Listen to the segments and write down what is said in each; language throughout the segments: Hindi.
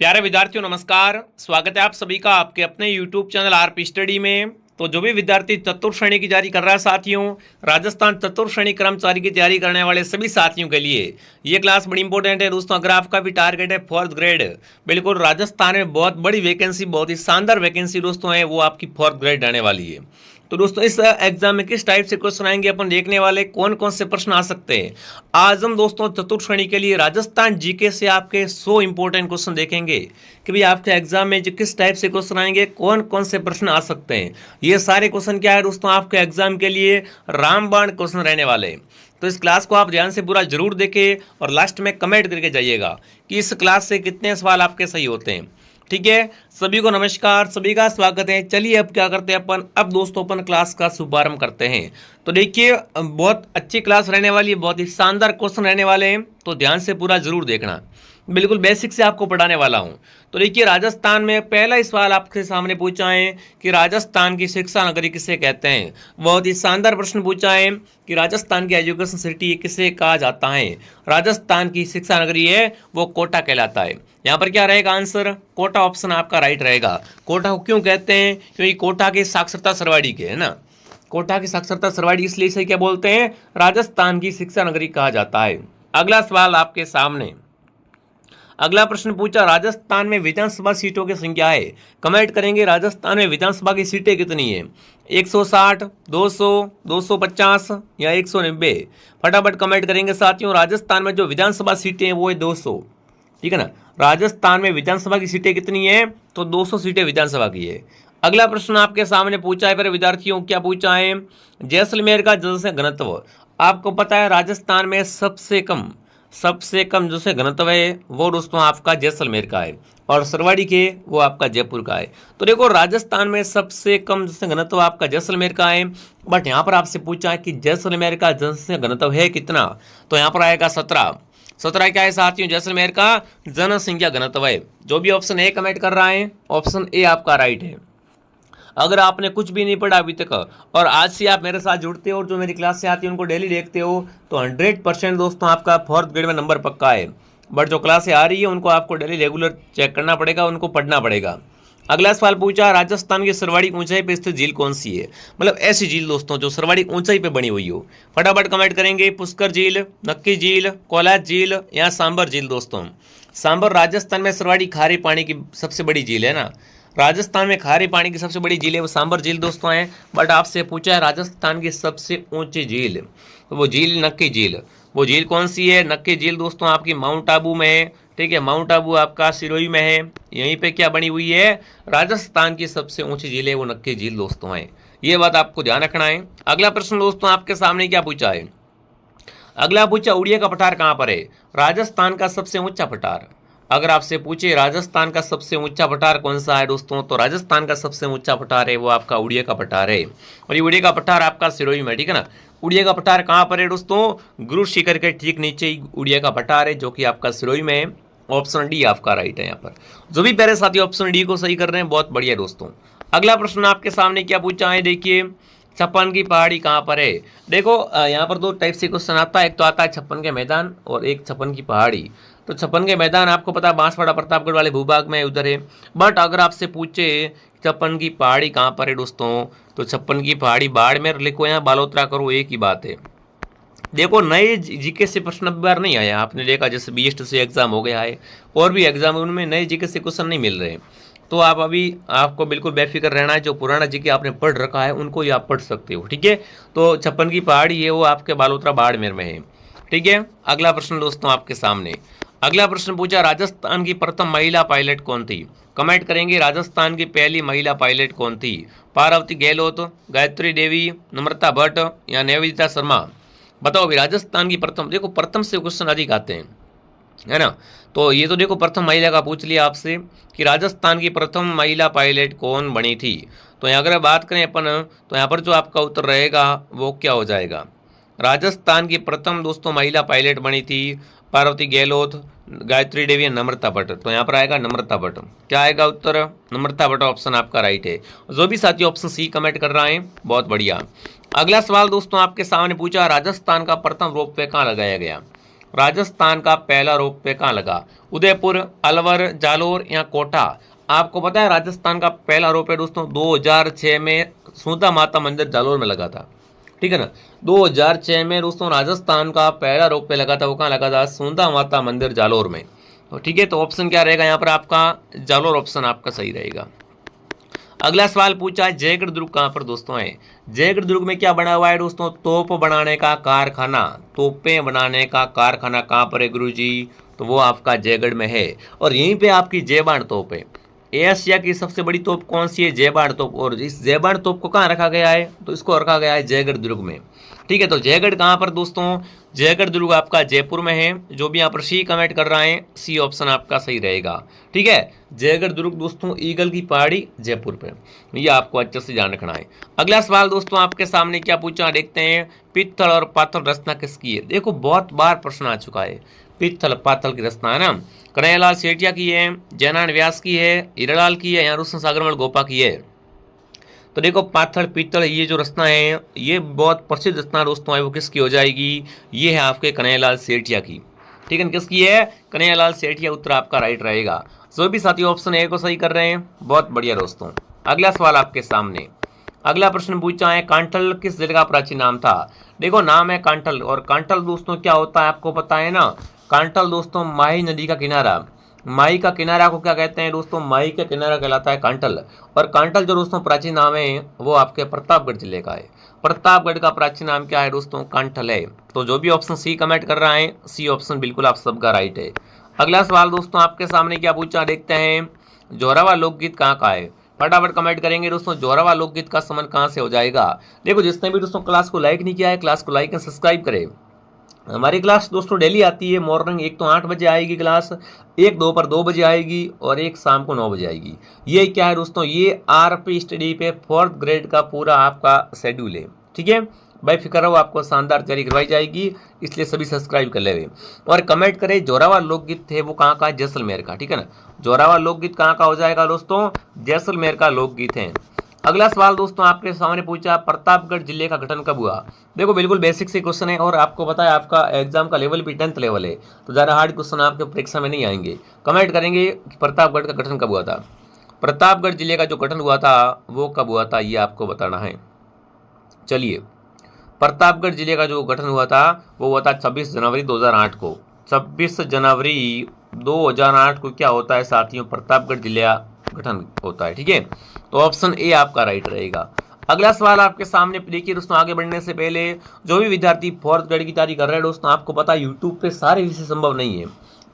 प्यारे विद्यार्थियों नमस्कार। स्वागत है आप सभी का आपके अपने YouTube चैनल आरपी स्टडी में। तो जो भी विद्यार्थी चतुर्थ श्रेणी की तैयारी कर रहा है साथियों, राजस्थान चतुर्थ श्रेणी कर्मचारी की तैयारी करने वाले सभी साथियों के लिए ये क्लास बड़ी इंपॉर्टेंट है दोस्तों। अगर आपका भी टारगेट है 4th ग्रेड, बिल्कुल राजस्थान में बहुत बड़ी वैकेंसी, बहुत ही शानदार वैकेंसी दोस्तों है, वो आपकी 4th ग्रेड आने वाली है। तो दोस्तों इस एग्जाम में किस टाइप से क्वेश्चन आएंगे अपन देखने वाले, कौन कौन से प्रश्न आ सकते हैं। आज हम दोस्तों चतुर्थ श्रेणी के लिए राजस्थान जीके से आपके 100 इंपॉर्टेंट क्वेश्चन देखेंगे कि भाई आपके एग्जाम में जो किस टाइप से क्वेश्चन आएंगे, कौन कौन से प्रश्न आ सकते हैं। ये सारे क्वेश्चन क्या है दोस्तों, आपके एग्जाम के लिए रामबाण क्वेश्चन रहने वाले हैं। तो इस क्लास को आप ध्यान से पूरा जरूर देखें और लास्ट में कमेंट करके जाइएगा कि इस क्लास से कितने सवाल आपके सही होते हैं। ठीक है, सभी को नमस्कार, सभी का स्वागत है। चलिए अब क्या करते हैं अपन, अब दोस्तों अपन क्लास का शुभारंभ करते हैं। तो देखिए बहुत अच्छी क्लास रहने वाली है, बहुत ही शानदार क्वेश्चन रहने वाले हैं, तो ध्यान से पूरा जरूर देखना। बिल्कुल बेसिक से आपको पढ़ाने वाला हूं। तो देखिए राजस्थान में पहला ही सवाल आपके सामने पूछा है कि राजस्थान की शिक्षा नगरी किसे कहते हैं। बहुत ही शानदार प्रश्न पूछा है कि राजस्थान की एजुकेशन सिटी किसे कहा जाता है। राजस्थान की शिक्षा नगरी है वो कोटा कहलाता है। यहाँ पर क्या रहेगा आंसर, कोटा ऑप्शन आपका राइट रहेगा। कोटा को क्यों कहते हैं, क्योंकि कोटा की साक्षरता सरवाड़ी के है ना, कोटा की साक्षरता सरवाड़ी, इसलिए इसे क्या बोलते हैं, राजस्थान की शिक्षा नगरी कहा जाता है। अगला सवाल आपके सामने, अगला प्रश्न पूछा राजस्थान में विधानसभा सीटों की संख्या है। कमेंट करेंगे राजस्थान में विधानसभा की सीटें कितनी है, 160, 200, 250 या 190। फटाफट कमेंट करेंगे साथियों। राजस्थान में जो विधानसभा सीटें हैं वो है 200, ठीक है ना। राजस्थान में विधानसभा की सीटें कितनी है, तो 200 सीटें विधानसभा की है। अगला प्रश्न आपके सामने पूछा है पर विद्यार्थियों, क्या पूछा है, जैसलमेर का जनसंख्या घनत्व। आपको पता है राजस्थान में सबसे कम जो से घनत्व है वो दोस्तों आपका जैसलमेर का है, और सरवाड़ी के वो आपका जयपुर का है। तो देखो राजस्थान में सबसे कम जो से घनत्व आपका जैसलमेर का है, बट यहाँ पर आपसे पूछा है कि जैसलमेर का जनसंख्या घनत्व है कितना, तो यहाँ पर आएगा 17 क्या है साथियों, जैसलमेर का जनसंख्या घनत्व है। जो भी ऑप्शन ए कमेंट कर रहा है, ऑप्शन ए आपका राइट है। अगर आपने कुछ भी नहीं पढ़ा अभी तक और आज से आप मेरे साथ जुड़ते हो और जो मेरी क्लास से आती है उनको डेली देखते हो, तो 100% दोस्तों आपका 4th ग्रेड में नंबर पक्का है। बट जो क्लास से आ रही है उनको आपको डेली रेगुलर चेक करना पड़ेगा, उनको पढ़ना पड़ेगा। अगला सवाल पूछा, राजस्थान की सर्वाधिक ऊंचाई पर स्थित झील कौन सी है। मतलब ऐसी झील दोस्तों जो सर्वाधिक ऊंचाई पे बनी हुई हो। फटाफट कमेंट करेंगे, पुष्कर झील, नक्की झील, कोलाज झील या सांबर झील। दोस्तों सांबर राजस्थान में सर्वाधिक खारे पानी की सबसे बड़ी झील है ना, राजस्थान में खारे पानी की सबसे बड़ी झील है वो सांबर झील दोस्तों है। बट आपसे पूछा है राजस्थान की सबसे ऊंची झील, तो वो झील नक्की झील। वो झील कौन सी है, नक्की झील दोस्तों आपकी माउंट आबू में है। ठीक है, माउंट आबू आपका सिरोही में है, यहीं पे क्या बनी हुई है, राजस्थान की सबसे ऊंची झील है वो नक्की झील दोस्तों है। ये बात आपको ध्यान रखना है। अगला प्रश्न दोस्तों आपके सामने क्या पूछा है, अगला पूछा उड़िया का पठार कहाँ पर है। राजस्थान का सबसे ऊंचा पठार, अगर आपसे पूछे राजस्थान का सबसे ऊंचा पठार कौन सा है दोस्तों, तो राजस्थान का सबसे ऊंचा पठार है वो आपका उड़िया का पठार है। और ये उड़िया का पठार आपका सिरोही में, ठीक है ना। उड़िया का पठार कहाँ पर है दोस्तों, गुरु शिखर के ठीक नीचे ही उड़िया का पठार है जो कि आपका सिरोही में है। ऑप्शन डी आपका राइट है। यहाँ पर जो भी प्यारे साथी ऑप्शन डी को सही कर रहे हैं बहुत बढ़िया दोस्तों। अगला प्रश्न आपके सामने क्या पूछा है, देखिए छप्पन की पहाड़ी कहाँ पर है। देखो यहाँ पर दो टाइप से क्वेश्चन आता है, एक तो आता है छप्पन के मैदान और एक छप्पन की पहाड़ी। तो छप्पन के मैदान आपको पता है बांसवाड़ा प्रतापगढ़ वाले भूभाग में उधर है। बट अगर आपसे पूछे छप्पन की पहाड़ी कहाँ पर है दोस्तों, तो छप्पन की पहाड़ी बाड़मेर लिखो या बालोतरा करो, एक ही बात है। देखो नए जीके से प्रश्न अब बार नहीं आया, आपने देखा जैसे BST से एग्जाम हो गया है और भी एग्जाम उनमें नए जीके से क्वेश्चन नहीं मिल रहे। तो आप अभी आपको बिल्कुल बेफिक्र रहना है, जो पुराना जीके आपने पढ़ रखा है उनको ही आप पढ़ सकते हो। ठीक है, तो छप्पन की पहाड़ी है वो आपके बालोतरा बाड़मेर में है। ठीक है, अगला प्रश्न दोस्तों आपके सामने, अगला प्रश्न पूछा राजस्थान की प्रथम महिला पायलट कौन थी। कमेंट करेंगे राजस्थान की पहली महिला पायलट कौन थी, पार्वती गहलोत, गायत्री देवी, नम्रता भट्ट या निवेदिता शर्मा। बताओ अभी राजस्थान की प्रथम, देखो प्रथम से क्वेश्चन अधिक आते हैं है ना। तो ये तो देखो प्रथम महिला का पूछ लिया आपसे कि राजस्थान की प्रथम महिला पायलट कौन बनी थी। तो यहाँ अगर बात करें अपन, तो यहाँ पर जो आपका उत्तर रहेगा वो क्या हो जाएगा, राजस्थान की प्रथम दोस्तों महिला पायलट बनी थी पार्वती गहलोत, गायत्री देवी, नम्रता भट्ट। तो यहाँ पर आएगा नम्रता भट्ट। क्या आएगा उत्तर, नम्रता भट्ट ऑप्शन आपका राइट है। जो भी साथी ऑप्शन सी कमेंट कर रहा है बहुत बढ़िया। अगला सवाल दोस्तों आपके सामने पूछा राजस्थान का प्रथम रोपवे कहाँ लगाया गया। राजस्थान का पहला रोपवे कहाँ लगा? उदयपुर, अलवर, जालोर या कोटा? आपको पता है राजस्थान का पहला रोपवे दोस्तों 2006 में सुंधा माता मंदिर जालोर में लगा था, ठीक है ना। 2006 में दोस्तों राजस्थान का पहला रोपवे लगा था, वो कहाँ लगा था? सुंधा माता मंदिर जालोर में। तो ठीक है, तो ऑप्शन क्या रहेगा यहाँ पर आपका? जालोर ऑप्शन आपका सही रहेगा। अगला सवाल पूछा है जयगढ़ दुर्ग कहाँ पर दोस्तों है? जयगढ़ दुर्ग में क्या बना हुआ है दोस्तों? तोप बनाने का कारखाना, तोपें बनाने का कारखाना कहाँ पर है गुरुजी? तो वो आपका जयगढ़ में है, और यहीं पे आपकी जयबाण तोप है। एशिया की सबसे बड़ी तोप कौन सी है? जयबाण तोप। और इस जयबाण तोप को कहाँ रखा गया है? तो इसको रखा गया है जयगढ़ दुर्ग में, ठीक है। तो जयगढ़ कहाँ पर दोस्तों? जयगढ़ दुर्ग आपका जयपुर में है। जो भी यहाँ पर सी कमेंट कर रहे हैं, सी ऑप्शन आपका सही रहेगा, ठीक है। जयगढ़ दुर्ग दोस्तों ईगल की पहाड़ी जयपुर पे, ये आपको अच्छे से ध्यान रखना है। अगला सवाल दोस्तों आपके सामने क्या पूछा देखते हैं। पित्तल और पाथल रचना किसकी है? देखो बहुत बार प्रश्न आ चुका है, पित्तल पाथल की रचना है ना, कन्हैयालाल सेठिया की है, जयनारायण व्यास की है, हीरालाल की है, या रोशन सागरमल गोपा की है? तो देखो पाथल पित्तल ये जो रचना है, ये बहुत प्रसिद्ध रचना दोस्तों है, वो किसकी हो जाएगी? ये है आपके कन्हैयालाल सेठिया की, ठीक है। किसकी है? कन्हैयालाल सेठिया, उत्तर आपका राइट रहेगा। जो भी साथी ऑप्शन ए को सही कर रहे हैं, बहुत बढ़िया दोस्तों। अगला सवाल आपके सामने, अगला प्रश्न पूछा है कांठल किस जिले का प्राचीन नाम था? देखो नाम है कांठल, और कांठल दोस्तों क्या होता है आपको पता है ना? कांठल दोस्तों माही नदी का किनारा, माही का किनारा को क्या कहते हैं दोस्तों? माही का किनारा कहलाता है कांठल। और कांठल जो दोस्तों प्राचीन नाम है वो आपके प्रतापगढ़ जिले का है। प्रतापगढ़ का प्राचीन नाम क्या है दोस्तों? कांठल है। तो जो भी ऑप्शन सी कमेंट कर रहा है, सी ऑप्शन बिल्कुल आप सबका राइट है। अगला सवाल दोस्तों आपके सामने क्या पूछा देखते हैं। जोरावा लोकगीत कहाँ का है? फटाफट कमेंट करेंगे दोस्तों, जोरावा लोकगीत का संबंध कहाँ से हो जाएगा? देखो जिसने भी दोस्तों क्लास को लाइक नहीं किया है, क्लास को लाइक एंड सब्सक्राइब करें। हमारी क्लास दोस्तों डेली आती है मॉर्निंग, एक तो 8 बजे आएगी क्लास, एक दोपहर 2 बजे आएगी, और एक शाम को 9 बजे आएगी। ये क्या है दोस्तों? ये आरपी स्टडी पे 4th ग्रेड का पूरा आपका शेड्यूल है, ठीक है। भाई फिक्र रहो, आपको शानदार तैयारी करवाई जाएगी, इसलिए सभी सब्सक्राइब कर ले और कमेंट करें। जोरावा लोकगीत थे वो कहाँ का है? जैसलमेर का, ठीक है ना। जोरावा लोकगीत कहाँ का हो जाएगा दोस्तों? जैसलमेर का लोकगीत है। अगला सवाल दोस्तों आपके सामने पूछा प्रतापगढ़ जिले का गठन कब हुआ? देखो बिल्कुल बेसिक से क्वेश्चन है, और आपको पता है आपका एग्जाम का लेवल भी 10th लेवल है, तो ज़्यादा हार्ड क्वेश्चन आपके परीक्षा में नहीं आएंगे। कमेंट करेंगे कि प्रतापगढ़ का गठन कब हुआ था। प्रतापगढ़ जिले का जो गठन हुआ था वो कब हुआ था, ये आपको बताना है। चलिए, प्रतापगढ़ जिले का जो गठन हुआ था वो हुआ था 26 जनवरी 2008 को। 26 जनवरी 2008 को क्या होता है साथियों? प्रतापगढ़ जिले का गठन होता है, ठीक है। तो ऑप्शन ए आपका राइट रहेगा। अगला सवाल आपके सामने देखिए दोस्तों, आगे बढ़ने से पहले जो भी विद्यार्थी 4th ग्रेड की तैयारी कर रहे हैं दोस्तों, आपको पता है यूट्यूब पे सारे विषय संभव नहीं है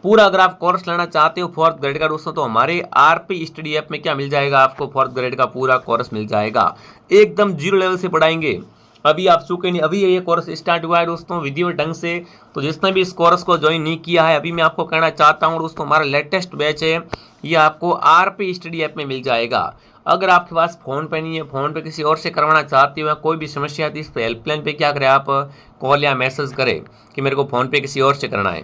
पूरा। अगर आप कोर्स लेना चाहते हो 4th ग्रेड का दोस्तों, तो हमारे आरपी स्टडी ऐप में क्या मिल जाएगा आपको? 4th ग्रेड का पूरा कोर्स मिल जाएगा, एकदम 0 लेवल से पढ़ाएंगे। अभी आप चूके नहीं, अभी ये कोर्स स्टार्ट हुआ है दोस्तों विधिवत ढंग से। तो जिसने भी इस कोर्स को ज्वाइन नहीं किया है, अभी मैं आपको कहना चाहता हूँ दोस्तों, हमारा लेटेस्ट बैच है, ये आपको आरपी स्टडी ऐप में मिल जाएगा। अगर आपके पास फ़ोन पे नहीं है, फ़ोन पे किसी और से करवाना चाहते हो या कोई भी समस्या आती है, इस पर हेल्पलाइन पे क्या करें आप? कॉल या मैसेज करें कि मेरे को फ़ोन पे किसी और से करना है,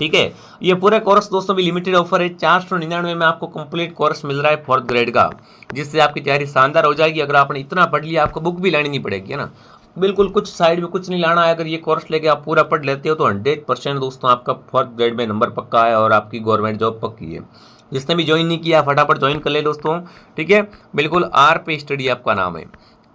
ठीक है। ये पूरे कोर्स दोस्तों भी लिमिटेड ऑफर है, 499 में आपको कंप्लीट कोर्स मिल रहा है 4th ग्रेड का, जिससे आपकी तैयारी शानदार हो जाएगी। अगर आपने इतना पढ़ लिया, आपको बुक भी लानी नहीं पड़ेगी, है ना। बिल्कुल कुछ साइड में कुछ नहीं लाना है। अगर ये कोर्स लेके आप पूरा पढ़ लेते हो तो 100% दोस्तों आपका 4th ग्रेड में नंबर पक्का है और आपकी गवर्नमेंट जॉब पक्की है। जिसने भी ज्वाइन नहीं किया फटाफट ज्वाइन कर ले दोस्तों, ठीक है। बिल्कुल आरपी स्टडी आपका नाम है।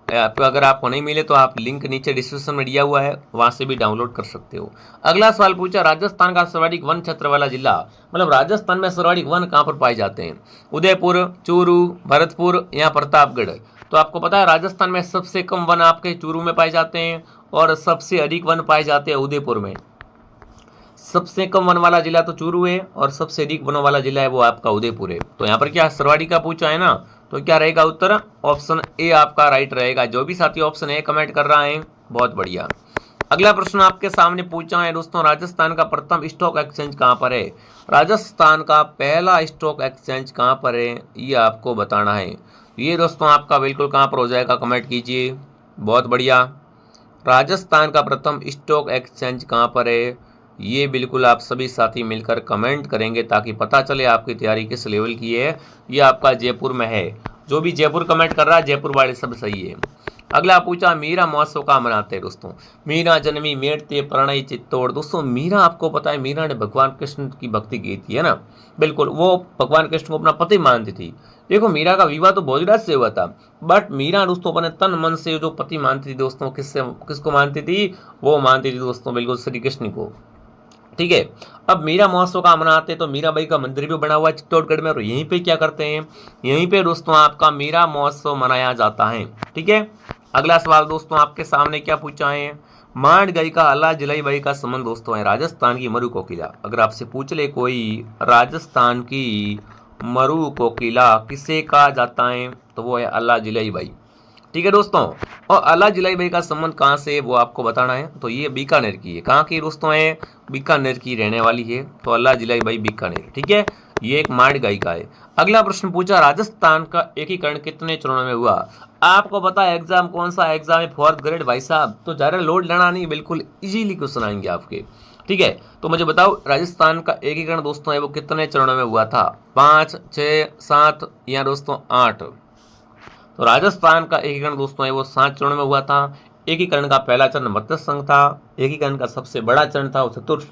आपको अगर आपको नहीं मिले तो आप लिंक नीचे डिस्क्रिप्शन में दिया हुआ है, वहां से भी डाउनलोड कर सकते हो। अगला सवाल पूछा राजस्थान का सर्वाधिक वन क्षेत्र वाला जिला, मतलब राजस्थान में सर्वाधिक वन कहाँ पर पाए जाते हैं? उदयपुर, चूरू, भरतपुर या प्रतापगढ़? तो आपको पता है राजस्थान में सबसे कम वन आपके चूरू में पाए जाते हैं और सबसे अधिक वन पाए जाते हैं उदयपुर में। सबसे कम वन वाला जिला तो चूरू है और सबसे अधिक वन वाला जिला है वो आपका उदयपुर है। तो यहाँ पर क्या सर्वाधिक का पूछा है ना, तो क्या रहेगा उत्तर? ऑप्शन ए आपका राइट रहेगा। जो भी साथी ऑप्शन ए कमेंट कर रहा है बहुत बढ़िया। अगला प्रश्न आपके सामने पूछा है दोस्तों, राजस्थान का प्रथम स्टॉक एक्सचेंज कहाँ पर है? राजस्थान का पहला स्टॉक एक्सचेंज कहाँ पर है, ये आपको बताना है। ये दोस्तों आपका बिल्कुल कहाँ पर हो जाएगा, कमेंट कीजिए। बहुत बढ़िया। राजस्थान का प्रथम स्टॉक एक्सचेंज कहाँ पर है, ये बिल्कुल आप सभी साथी मिलकर कमेंट करेंगे ताकि पता चले आपकी तैयारी किस लेवल की है। ये आपका जयपुर में है। जो भी जयपुर कमेंट कर रहा है, जयपुर वाले सब सही है। अगला पूछा मीरा महोत्सव कहाँ मनाते हैं दोस्तों। मीरा जन्मी मेड़ते प्रणय चित्तौड़। दोस्तों मीरा आपको पता है मीरा ने भगवान कृष्ण की भक्ति की थी, है ना, बिल्कुल वो भगवान कृष्ण को अपना पति मानती थी। देखो मीरा का विवाह तो भोजराज से हुआ था, बट मीरा दोस्तों अपने तन मन से जो पति मानती थी दोस्तों, किसको मानती थी, वो मानती थी दोस्तों बिल्कुल श्री कृष्ण को। ठीक है, अब मीरा महोत्सव का मनाते तो मीराबाई का मंदिर भी बना हुआ है चित्तौड़गढ़ में, और यहीं पे क्या करते हैं, यहीं पे दोस्तों आपका मीरा महोत्सव मनाया जाता है। ठीक है, अगला सवाल दोस्तों आपके सामने क्या पूछा है, मांड गई का अल्लाह जिलाई बाई का संबंध दोस्तों है राजस्थान की मरु कोकिला। अगर आपसे पूछ ले कोई राजस्थान की मरु कोकिला किसे कहा जाता है, तो वो है अल्लाह जिलाई बाई। ठीक है दोस्तों, और अल्लाह जिलाई बाई का संबंध कहाँ से वो आपको बताना है, तो ये बीकानेर की है। कहाँ की दोस्तों है, बीकानेर की रहने वाली है, तो अल्लाह जिलाई बाई बीकानेर। ठीक है, ये एक मांड गायिका है। अगला प्रश्न पूछा, राजस्थान का एकीकरण कितने चरणों में हुआ। आपको पता है एग्जाम कौन सा एग्जाम है, 4th ग्रेड भाई साहब, तो ज़्यादा लोड लेना नहीं, बिल्कुल इजीली क्वेश्चन आएंगे आपके। ठीक है, तो मुझे बताओ राजस्थान का एकीकरण दोस्तों है वो कितने चरणों में हुआ था, 5, 6, 7 या दोस्तों 8। तो राजस्थान का एकीकरण दोस्तों है वो 7 चरणों में हुआ था। एकीकरण का पहला चरण मत्स्य संघ था, एकीकरण का सबसे बड़ा चरण था वो चतुर्थ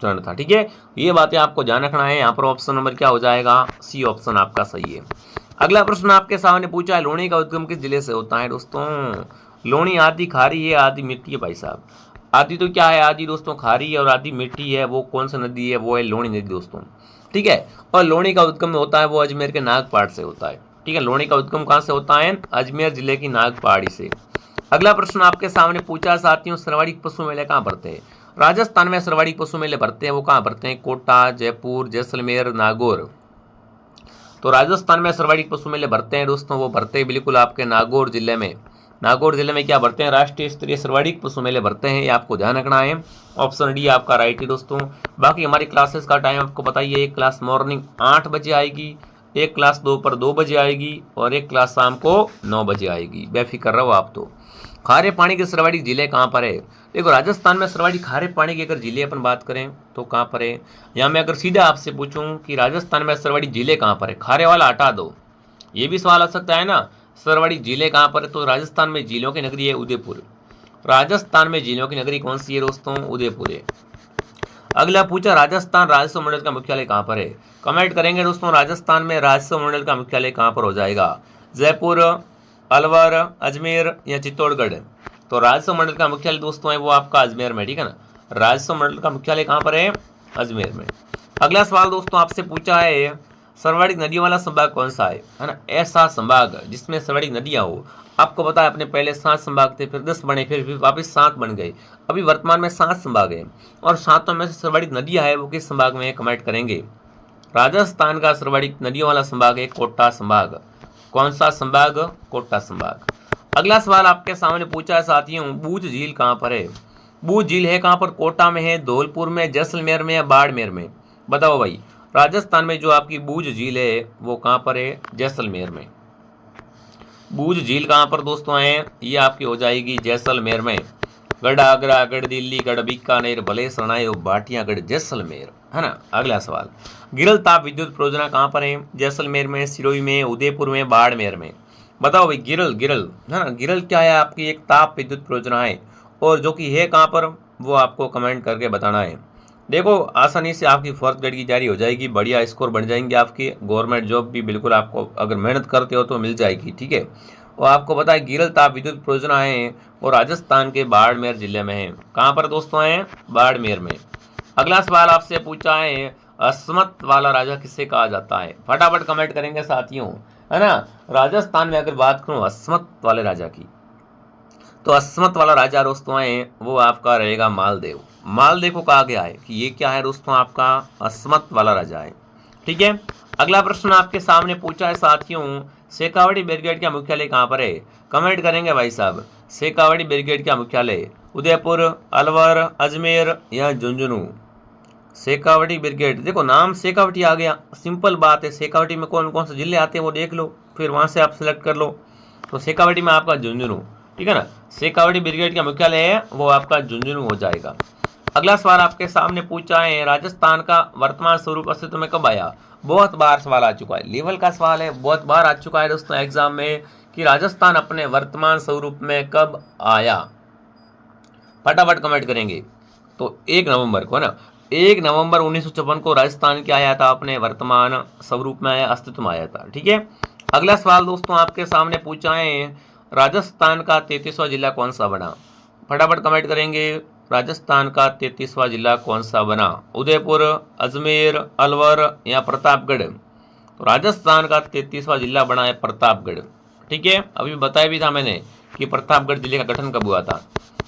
चरण था। ठीक है, ये बातें आपको ध्यान रखना है। यहाँ पर ऑप्शन नंबर क्या हो जाएगा, सी ऑप्शन आपका सही है। अगला प्रश्न आपके सामने पूछा है, लोणी का उद्गम किस जिले से होता है दोस्तों। लोणी आदि खारी है, आदि मिट्टी है भाई साहब। आदि तो क्या है, आदि दोस्तों खारी है और आदि मिट्टी है, वो कौन सी नदी है, वो है लोणी नदी दोस्तों। ठीक है, और लोणी का उद्गम होता है वो अजमेर के नागपाड़ से होता है। ठीक है, लोणी का उद्गम कहाँ से होता है, अजमेर जिले की नागपाड़ी से। अगला प्रश्न आपके सामने पूछा साथियों, सर्वाधिक पशु मेले कहाँ भरते हैं। राजस्थान में सर्वाधिक पशु मेले भरते हैं वो कहाँ भरते हैं, कोटा, जयपुर, जैसलमेर, नागौर। तो राजस्थान में सर्वाधिक पशु मेले भरते हैं दोस्तों, वो भरते हैं बिल्कुल आपके नागौर जिले में। नागौर जिले में क्या भरते हैं, राष्ट्रीय स्तरीय सर्वाधिक पशु मेले भरते हैं, ये आपको ध्यान रखना है। ऑप्शन डी आपका राइट है दोस्तों। बाकी हमारी क्लासेस का टाइम आपको बताइए, एक क्लास मॉर्निंग 8 बजे आएगी, एक क्लास दोपहर 2 बजे आएगी, और एक क्लास शाम को 9 बजे आएगी। बेफिक्र रहो आप। तो खारे पानी के सर्वाधिक जिले कहाँ पर है। देखो राजस्थान में सर्वाधिक खारे पानी की अगर जिले अपन बात करें तो कहाँ पर है। यहाँ मैं अगर सीधा आपसे पूछूं कि राजस्थान में सर्वाधिक जिले कहाँ पर है, खारे वाला हटा दो, ये भी सवाल आ सकता है ना। सर्वाधिक जिले कहाँ पर है, तो राजस्थान में जिलों की नगरी है उदयपुर। राजस्थान में जिलों की नगरी कौन सी है दोस्तों, उदयपुर है। अगला पूछा, राजस्थान राजस्व मंडल का मुख्यालय कहाँ पर है। कमेंट करेंगे दोस्तों, राजस्थान में राजस्व मंडल का मुख्यालय कहाँ पर हो जाएगा, जयपुर, अलवर, अजमेर या चित्तौड़गढ़। तो राजस्व मंडल का मुख्यालय दोस्तों है वो आपका अजमेर में। ठीक है ना, राजस्व मंडल का मुख्यालय कहाँ पर है, अजमेर में। अगला सवाल दोस्तों आपसे पूछा है, सर्वाधिक नदियों वाला संभाग कौन सा है ना। ऐसा संभाग जिसमें सर्वाधिक नदियाँ हो। आपको पता है अपने पहले 7 संभाग थे, फिर 10 बने, फिर वापस 7 बन गए। अभी वर्तमान में 7 संभाग है, और 7 में से सर्वाधिक नदियाँ है वो किस संभाग में है, कमेंट करेंगे। राजस्थान का सर्वाधिक नदियों वाला संभाग है कोटा संभाग। कौन सा संभाग, कोटा संभाग। अगला सवाल आपके सामने पूछा है साथियों, बूझ झील कहाँ पर है। बूझ झील है कहाँ पर, कोटा में है, धौलपुर में, जैसलमेर में या बाड़मेर में। बताओ भाई, राजस्थान में जो आपकी बूझ झील है वो कहाँ पर है, जैसलमेर में। बूझ झील कहाँ पर दोस्तों है, ये आपकी हो जाएगी जैसलमेर में। गढ़ आगरा, गढ़ दिल्ली, गढ़ बीकानेर, भले सनाई और भाटियागढ़, जैसलमेर, है ना। अगला सवाल, गिरल ताप विद्युत परियोजना कहाँ पर है, जैसलमेर में, सिरोही में, उदयपुर में, बाड़मेर में। बताओ भाई, गिरल है ना, गिरल क्या है, आपकी एक ताप विद्युत परियोजना है, और जो कि है कहाँ पर वो आपको कमेंट करके बताना है। देखो आसानी से आपकी 4th ग्रेड की तैयारी हो जाएगी, बढ़िया स्कोर बन जाएंगे आपके, गवर्नमेंट जॉब भी बिल्कुल आपको अगर मेहनत करते हो तो मिल जाएगी। ठीक है, और आपको पता है गिरल ताप विद्युत परियोजना है वो राजस्थान के बाड़मेर जिले में है। कहाँ पर दोस्तों है, बाड़मेर में। अगला सवाल आपसे पूछा है, अस्मत वाला राजा किसे कहा जाता है। फटाफट कमेंट करेंगे साथियों, है ना। राजस्थान में अगर बात करूं अस्मत वाले राजा की, तो अस्मत वाला राजा दोस्तों है वो आपका रहेगा मालदेव। मालदेव को कहा गया है कि ये क्या है दोस्तों, आपका अस्मत वाला राजा है। ठीक है, अगला प्रश्न आपके सामने पूछा है साथियों, शेखावटी ब्रिगेड का मुख्यालय कहाँ पर है। कमेंट करेंगे भाई साहब, शेखावटी ब्रिगेड का मुख्यालय उदयपुर, अलवर, अजमेर या झुंझुनू। शेखावटी ब्रिगेड, देखो नाम शेखावटी आ गया, सिंपल बात है। शेखावटी में कौन कौन से जिले आते हैं वो देख लो, फिर वहां से आप सिलेक्ट कर लो। तो शेखावटी में आपका झुंझुनू, ठीक है ना। शेखावटी ब्रिगेड का मुख्यालय है वो आपका झुंझुनू हो जाएगा। अगला सवाल आपके सामने पूछा है, राजस्थान का वर्तमान स्वरूप अस्तित्व में कब आया। बहुत बार सवाल आ चुका है, लेवल का सवाल है, बहुत बार आ चुका है दोस्तों एग्जाम में कि राजस्थान अपने वर्तमान स्वरूप में कब आया? फटाफट कमेंट करेंगे। तो 1 नवंबर को है ना, 1 नवंबर 1956 को राजस्थान क्या आया था? अपने वर्तमान स्वरूप में आया, अस्तित्व में आया था। ठीक है। अगला सवाल दोस्तों आपके सामने पूछा है, राजस्थान का 33वां जिला कौन सा बना? फटाफट कमेंट करेंगे। राजस्थान का 33वां जिला कौन सा बना? उदयपुर, अजमेर, अलवर या प्रतापगढ़? तो राजस्थान का 33वां जिला बना है प्रतापगढ़। ठीक है। अभी बताया भी था मैंने कि प्रतापगढ़ जिले का गठन कब हुआ था।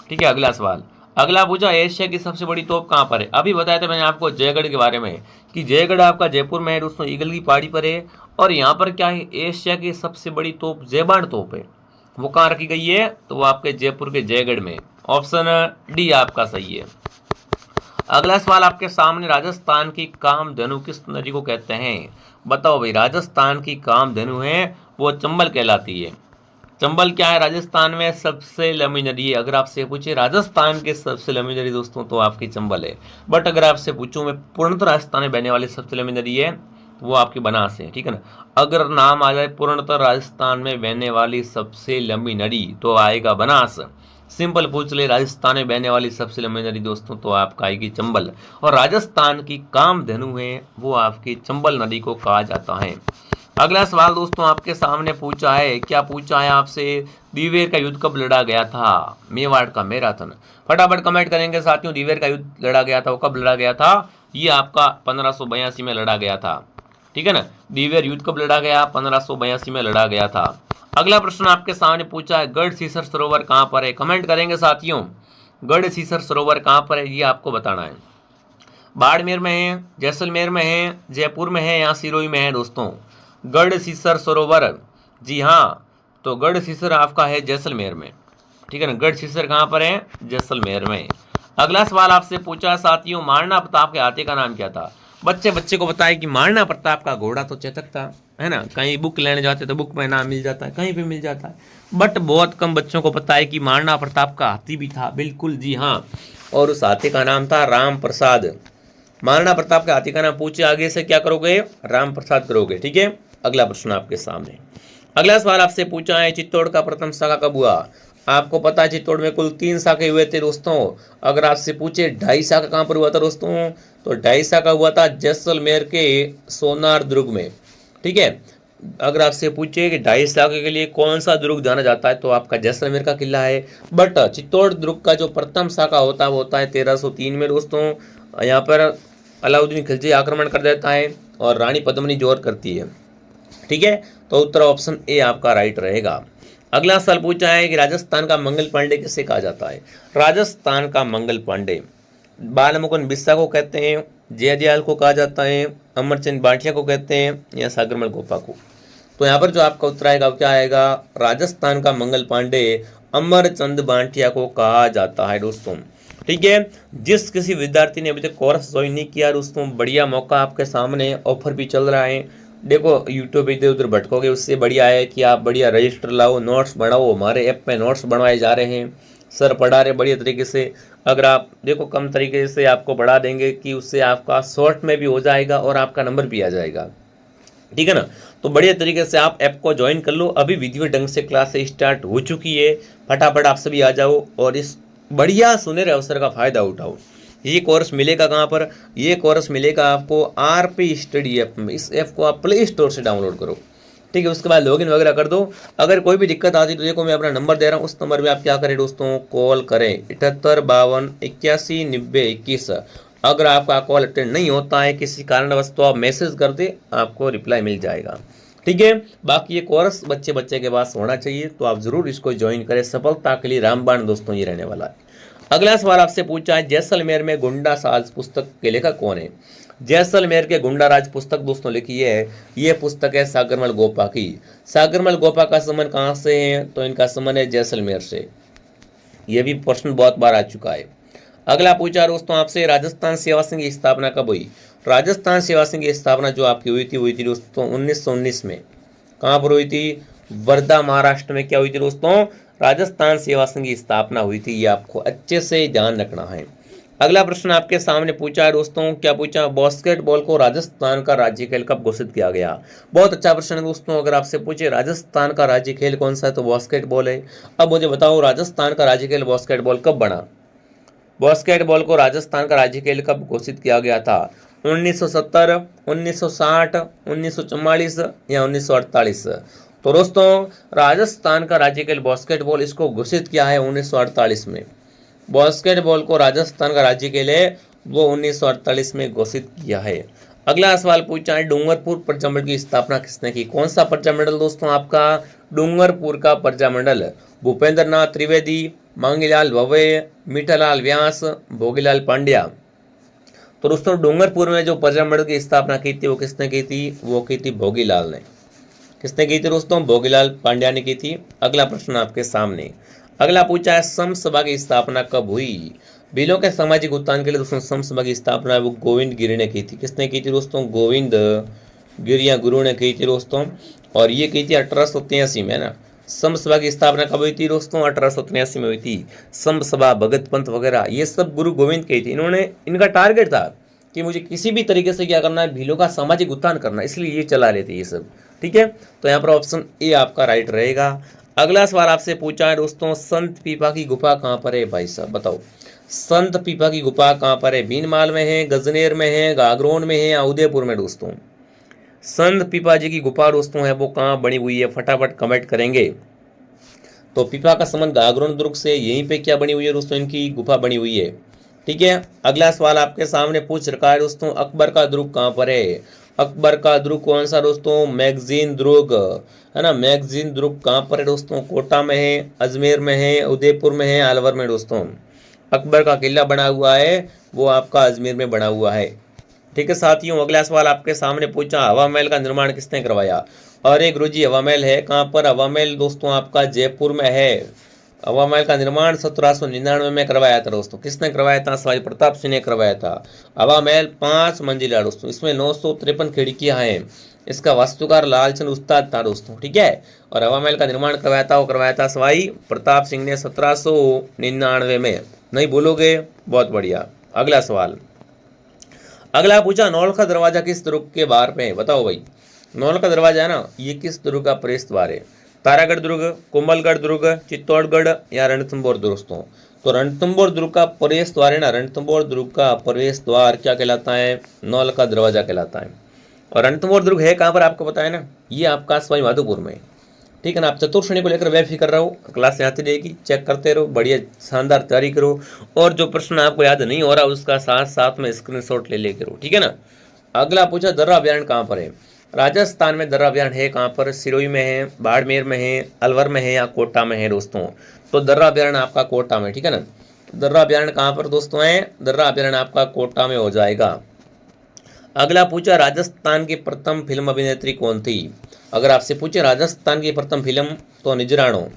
ठीक है। अगला सवाल, अगला पूछा, एशिया की सबसे बड़ी तोप कहाँ पर है? अभी बताया था मैंने आपको जयगढ़ के बारे में कि जयगढ़ आपका जयपुर में है दोस्तों, ईगल की पहाड़ी पर है। और यहाँ पर क्या है, एशिया की सबसे बड़ी तोप जयबाण तोप है। वो कहाँ रखी गई है? तो वो आपके जयपुर के जयगढ़ में। ऑप्शन डी आपका सही है। अगला सवाल आपके सामने, राजस्थान की कामधेनु किस नदी को कहते हैं? बताओ भाई, राजस्थान की कामधेनु है वो चंबल कहलाती है। चंबल क्या है? राजस्थान में सबसे लंबी नदी है। अगर आपसे पूछे राजस्थान की सबसे लंबी नदी दोस्तों, तो आपकी चंबल है। बट अगर आपसे पूछूं मैं पूर्णतः राजस्थान में बहने वाली सबसे लंबी नदी है, वो आपकी बनास है। ठीक है ना। अगर नाम आ जाए पूर्णतः राजस्थान में बहने वाली सबसे लंबी नदी, तो आएगा बनास। सिंपल पूछ ले, राजस्थान में बहने वाली सबसे लंबी नदी दोस्तों, तो आपका आएगी चंबल। और राजस्थान की कामधेनु है वो आपकी चंबल नदी को कहा जाता है। अगला सवाल दोस्तों आपके सामने पूछा है, क्या पूछा है आपसे? दिवेर का युद्ध कब लड़ा गया था? मेवाड़ का मैराथन। फटाफट कमेंट करेंगे साथियों, दिवेर का युद्ध लड़ा गया था वो कब लड़ा गया था? ये आपका 1582 में लड़ा गया था। ठीक है ना। दिवेर युद्ध कब लड़ा गया? 1582 में लड़ा गया था। अगला प्रश्न आपके सामने पूछा है, गढ़सीसर सरोवर कहाँ पर है? कमेंट करेंगे साथियों, गढ़सीसर सरोवर कहाँ पर है ये आपको बताना है। बाड़मेर में है, जैसलमेर में है, जयपुर में है या सिरोही में है दोस्तों? गढ़सीसर सरोवर, जी हाँ, तो गढ़सीसर आपका है जैसलमेर में। ठीक है ना। गढ़सीसर कहाँ पर है? जैसलमेर में। अगला सवाल आपसे पूछा साथियों, महाराणा प्रताप के हाथी का नाम क्या था? बच्चे को बताए कि महाराणा प्रताप का घोड़ा तो चेतक था, है ना। कहीं बुक लेने जाते तो बुक में नाम मिल जाता है, कहीं भी मिल जाता है। बट बहुत कम बच्चों को पता है कि महाराणा प्रताप का हाथी भी था। बिल्कुल जी हाँ, और उस हाथी का नाम था राम प्रसाद। महाराणा प्रताप के हाथी का नाम पूछे, आगे से क्या करोगे? राम प्रसाद करोगे। ठीक है। अगला प्रश्न आपके सामने, अगला सवाल आपसे पूछा है, चित्तौड़ का प्रथम शाखा कब हुआ? आपको पता है चित्तौड़ में कुल 3 शाखे हुए थे दोस्तों। अगर आपसे पूछे 2.5 शाखा कहाँ पर हुआ था दोस्तों, तो 2.5 शाखा हुआ था जैसलमेर के सोनार दुर्ग में। ठीक है। अगर आपसे पूछे कि 2.5 शाखा के लिए कौन सा दुर्ग जाना जाता है, तो आपका जैसलमेर का किला है। बट चित्तौड़ दुर्ग का जो प्रथम शाखा होता है वो होता है 1303 में दोस्तों। यहाँ पर अलाउद्दीन खिलजी आक्रमण कर देता है और रानी पद्मिनी जोर करती है। ठीक है। तो उत्तर ऑप्शन ए आपका राइट रहेगा। अगला सवाल पूछा है कि राजस्थान का मंगल पांडे किसे कहा जाता है? राजस्थान का मंगल पांडे बालमुकुंद बिस्सा को कहते हैं, जयदयाल को कहा जाता है, अमरचंद बांटिया को कहते हैं या सागरमल गोपा को? तो यहाँ पर जो आपका उत्तर आएगा क्या आएगा? राजस्थान का मंगल पांडे अमरचंद बांटिया को कहा जाता है दोस्तों। ठीक है। जिस किसी विद्यार्थी ने अभी तक कोर्स ज्वाइन नहीं किया दोस्तों, बढ़िया मौका आपके सामने, ऑफर भी चल रहा है। देखो यूट्यूब इधर उधर भटकोगे, उससे बढ़िया है कि आप बढ़िया रजिस्टर लाओ, नोट्स बनाओ। हमारे ऐप पे नोट्स बनवाए जा रहे हैं, सर पढ़ा रहे बढ़िया तरीके से। अगर आप देखो कम तरीके से आपको पढ़ा देंगे कि उससे आपका शॉर्ट में भी हो जाएगा और आपका नंबर भी आ जाएगा। ठीक है ना। तो बढ़िया तरीके से आप ऐप को ज्वाइन कर लो। अभी विधिवत ढंग से क्लास स्टार्ट हो चुकी है। फटाफट आप सभी आ जाओ और इस बढ़िया सुनहरे अवसर का फायदा उठाओ। ये कोर्स मिलेगा कहाँ पर? ये कोर्स मिलेगा आपको आरपी स्टडी ऐप में। इस ऐप को आप प्ले स्टोर से डाउनलोड करो। ठीक है। उसके बाद लॉगिन वगैरह कर दो। अगर कोई भी दिक्कत आती तो देखो मैं अपना नंबर दे रहा हूँ, उस नंबर में आप क्या करें दोस्तों, कॉल करें 78 52 81 90 21। अगर आपका कॉल अटेंड नहीं होता है किसी कारणवश, तो आप मैसेज कर दे, आपको रिप्लाई मिल जाएगा। ठीक है। बाकी ये कोर्स बच्चे के पास होना चाहिए, तो आप जरूर इसको ज्वाइन करें। सफलता के लिए रामबाण दोस्तों ये रहने वाला है। अगला सवाल आपसे पूछा है, जैसलमेर में गुंडा साज पुस्तक के लेखक कौन है? जैसलमेर के गुंडा राज पुस्तक दोस्तों लिखी है, ये पुस्तक है सागरमल गोपा की। सागरमल गोपा का संबंध कहाँ से है? तो इनका संबंध है जैसलमेर से। यह भी प्रश्न बहुत बार आ चुका है। अगला पूछा दोस्तों आपसे, राजस्थान सेवा संघ की स्थापना कब हुई? राजस्थान सेवा संघ की स्थापना जो आपकी हुई थी दोस्तों 1919 में। कहाँ पर हुई थी? वर्धा महाराष्ट्र में क्या हुई थी दोस्तों? राजस्थान सेवा संघ की स्थापना हुई थी। ये आपको अच्छे से ध्यान रखना है। अगला प्रश्न आपके सामने पूछा है दोस्तों, क्या पूछा, बास्केटबॉल को राजस्थान का राज्य खेल कब घोषित किया गया। बहुत अच्छा प्रश्न है दोस्तों। अगर आपसे पूछे राजस्थान का राज्य खेल कौन सा है तो बास्केटबॉल है। अब मुझे बताओ राजस्थान का राज्य खेल बास्केटबॉल कब बना। बास्केटबॉल को राजस्थान का राज्य खेल कब घोषित किया गया था। 1970, 1960, 1944 या 1948। तो दोस्तों राजस्थान का राज्य खेल बास्केटबॉल इसको घोषित किया है 1948 में। बास्केटबॉल को राजस्थान का राज्य खेल है वो 1948 में घोषित किया है। अगला सवाल पूछा है, डूंगरपुर प्रजामंडल की स्थापना किसने की। कौन सा प्रजामंडल दोस्तों आपका, डूंगरपुर का प्रजामंडल। भूपेंद्र नाथ त्रिवेदी, मांगीलाल भवे, मीठालाल व्यास, भोगीलाल पांड्या। तो दोस्तों डूंगरपुर में जो प्रजामंडल की स्थापना की थी वो किसने की थी, वो की थी भोगीलाल ने। किसने की थी दोस्तों, भोगीलाल पांड्या ने की थी। अगला प्रश्न आपके सामने, अगला पूछा है सम सभा की स्थापना कब हुई। भीलों के सामाजिक उत्थान के लिए दोस्तों सम सभा की स्थापना वो गोविंद गिरी ने की थी। किसने की थी दोस्तों, गोविंद गिरिया गुरु ने की थी दोस्तों। और ये की थी 1883 में ना। सम सभा की स्थापना कब हुई थी दोस्तों, 1883 में हुई थी। सम सभा, भगत पंथ वगैरह ये सब गुरु गोविंद की थी। इन्होंने, इनका टारगेट था कि मुझे किसी भी तरीके से क्या करना है, भीलों का सामाजिक उत्थान करना, इसलिए ये चला रहे थे ये सब। ठीक है, तो यहाँ पर ऑप्शन ए आपका राइट रहेगा। अगला सवाल आपसे पूछा है दोस्तों, संत पीपा की गुफा कहाँ पर है भाई साहब, बताओ। संत पीपा की गुफा कहाँ पर है, भीनमाल में है, गजनेर में है, गागरोन में है या उदयपुर में दोस्तों। संत पीपा जी की गुफा दोस्तों है वो कहाँ बनी हुई है, फटाफट कमेंट करेंगे। तो पीपा का संबंध गागरोन दुर्ग से, यहीं पे क्या बनी हुई है दोस्तों, इनकी गुफा बनी हुई है। ठीक है, अगला सवाल आपके सामने पूछ रखा है दोस्तों, अकबर का दुर्ग कहाँ पर है। अकबर का दुर्ग कौन सा दोस्तों, मैगजीन दुर्ग है ना। मैगजीन दुर्ग कहाँ पर है दोस्तों, कोटा में है, अजमेर में है, उदयपुर में है, अलवर में दोस्तों। अकबर का किला बना हुआ है वो आपका अजमेर में बना हुआ है। ठीक है साथियों, अगला सवाल आपके सामने पूछा, हवा महल का निर्माण किसने करवाया। अरे गुरुजी हवा महल है कहाँ पर, हवा महल दोस्तों आपका जयपुर में है। हवा महल का निर्माण 1799 में करवाया था दोस्तों। किसने करवाया था, शिवाजी प्रताप सिंह ने करवाया था। हवा महल 5 मंजिला दोस्तों, इसमें 953 खिड़कियां हैं। इसका वास्तुकार लालचंद उस्ताद था दोस्तों। ठीक है, और हवा महल का निर्माण करवाया था, वो करवाया था शिवाजी प्रताप सिंह ने 1799 में। नहीं भूलोगे, बहुत बढ़िया। अगला सवाल, अगला पूछा, नौलखा दरवाजा किस दुर्ग के बाहर पे है, बताओ भाई। नौलखा दरवाजा है ना, ये किस दुर्ग का प्रवेश द्वार है। तारागढ़ दुर्ग, कोमलगढ़ दुर्ग, चित्तौड़गढ़ या रणथंभौर दोस्तों। तो रणथंभौर दुर्ग का प्रवेश द्वार है ना, रणथंभौर दुर्ग का प्रवेश द्वार क्या कहलाता है, नौलखा दरवाजा कहलाता है। और रणथंभौर दुर्ग है कहाँ पर आपको पता है ना, ये आपका सवाई माधोपुर में। ठीक है ना, आप चतुर्थ श्रेणी को लेकर बेफिक्र रहो, क्लास आती रहेगी, चेक करते रहो, बढ़िया शानदार तैयारी करो। और जो प्रश्न आपको याद नहीं हो रहा उसका साथ साथ में स्क्रीनशॉट ले लेके रहो। ठीक है ना। अगला पूछा, दर्रा अभ्यारण्य कहाँ पर है। राजस्थान में दर्रा अभ्यारण्य है कहाँ पर, सिरोही में है, बाड़मेर में है, अलवर में है या कोटा में है दोस्तों। तो दर्रा अभ्यारण्य आपका कोटा में। ठीक है ना, दर्रा अभ्यारण्य कहाँ पर दोस्तों है, दर्रा अभ्यारण्य आपका कोटा में हो जाएगा। अगला पूछा, राजस्थान की प्रथम फिल्म अभिनेत्री कौन थी। अगर आपसे पूछे राजस्थान की प्रथम फिल्म तो निजराणो।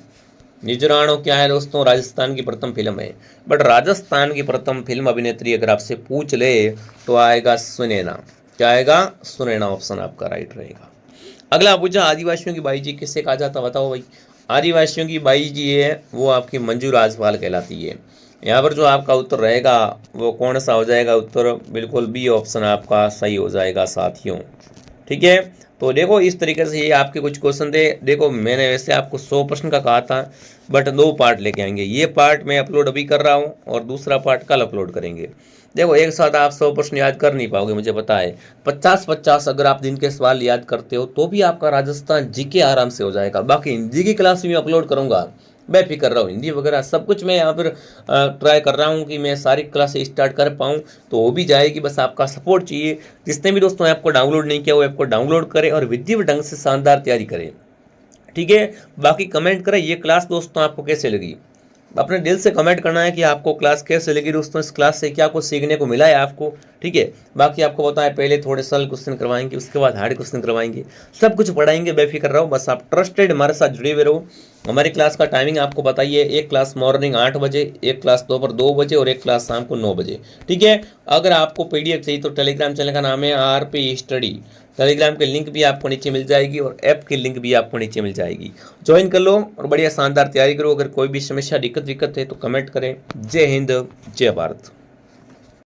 निजराणो क्या है दोस्तों, राजस्थान की प्रथम फिल्म है। बट राजस्थान की प्रथम फिल्म अभिनेत्री अगर आपसे पूछ ले तो आएगा सुनैना। क्या आएगा, सुनैना ऑप्शन आपका राइट रहेगा। अगला पूछा, आदिवासियों की बाई जी किससे कहा जाता, बताओ भाई। आदिवासियों की बाई जी है वो आपकी मंजू राजपाल कहलाती है। यहाँ पर जो आपका उत्तर रहेगा वो कौन सा हो जाएगा उत्तर, बिल्कुल बी ऑप्शन आपका सही हो जाएगा साथियों। ठीक है, तो देखो इस तरीके से ये आपके कुछ क्वेश्चन थे। देखो मैंने वैसे आपको 100 प्रश्न का कहा था, बट 2 पार्ट लेके आएंगे। ये पार्ट मैं अपलोड अभी कर रहा हूँ और दूसरा पार्ट कल अपलोड करेंगे। देखो एक साथ आप 100 प्रश्न याद कर नहीं पाओगे, मुझे पता है। 50-50 अगर आप दिन के सवाल याद करते हो तो भी आपका राजस्थान जीके आराम से हो जाएगा। बाकी हिंदी की क्लास भी अपलोड करूंगा, बेफिक्र रहो। हिंदी वगैरह सब कुछ मैं यहाँ पर ट्राई कर रहा हूँ कि मैं सारी क्लासेस स्टार्ट कर पाऊँ, तो वो भी जाएगी। बस आपका सपोर्ट चाहिए। जिसने भी दोस्तों ऐप को डाउनलोड नहीं किया वो ऐप को डाउनलोड करें और विधिवत ढंग से शानदार तैयारी करें। ठीक है, बाकी कमेंट करें ये क्लास दोस्तों आपको कैसे लगी। अपने दिल से कमेंट करना है कि आपको क्लास कैसे लगी दोस्तों, इस क्लास से क्या कुछ सीखने को मिला है आपको। ठीक है, बाकी आपको पता है पहले थोड़े सरल क्वेश्चन करवाएंगे, उसके बाद हार्ड क्वेश्चन करवाएंगे, सब कुछ पढ़ाएंगे, बेफिक्र रहो। बस आप ट्रस्टेड हमारे साथ जुड़े हुए रहो। हमारी क्लास का टाइमिंग आपको बताइए, एक क्लास मॉर्निंग 8 बजे, एक क्लास दोपहर 2 बजे और एक क्लास शाम को 9 बजे। ठीक है, अगर आपको PDF चाहिए तो टेलीग्राम चैनल का नाम है RP स्टडी। टेलीग्राम की लिंक भी आपको नीचे मिल जाएगी और ऐप की लिंक भी आपको नीचे मिल जाएगी। ज्वाइन कर लो और बढ़िया शानदार तैयारी करो। अगर कोई भी समस्या दिक्कत है तो कमेंट करें। जय हिंद, जय भारत।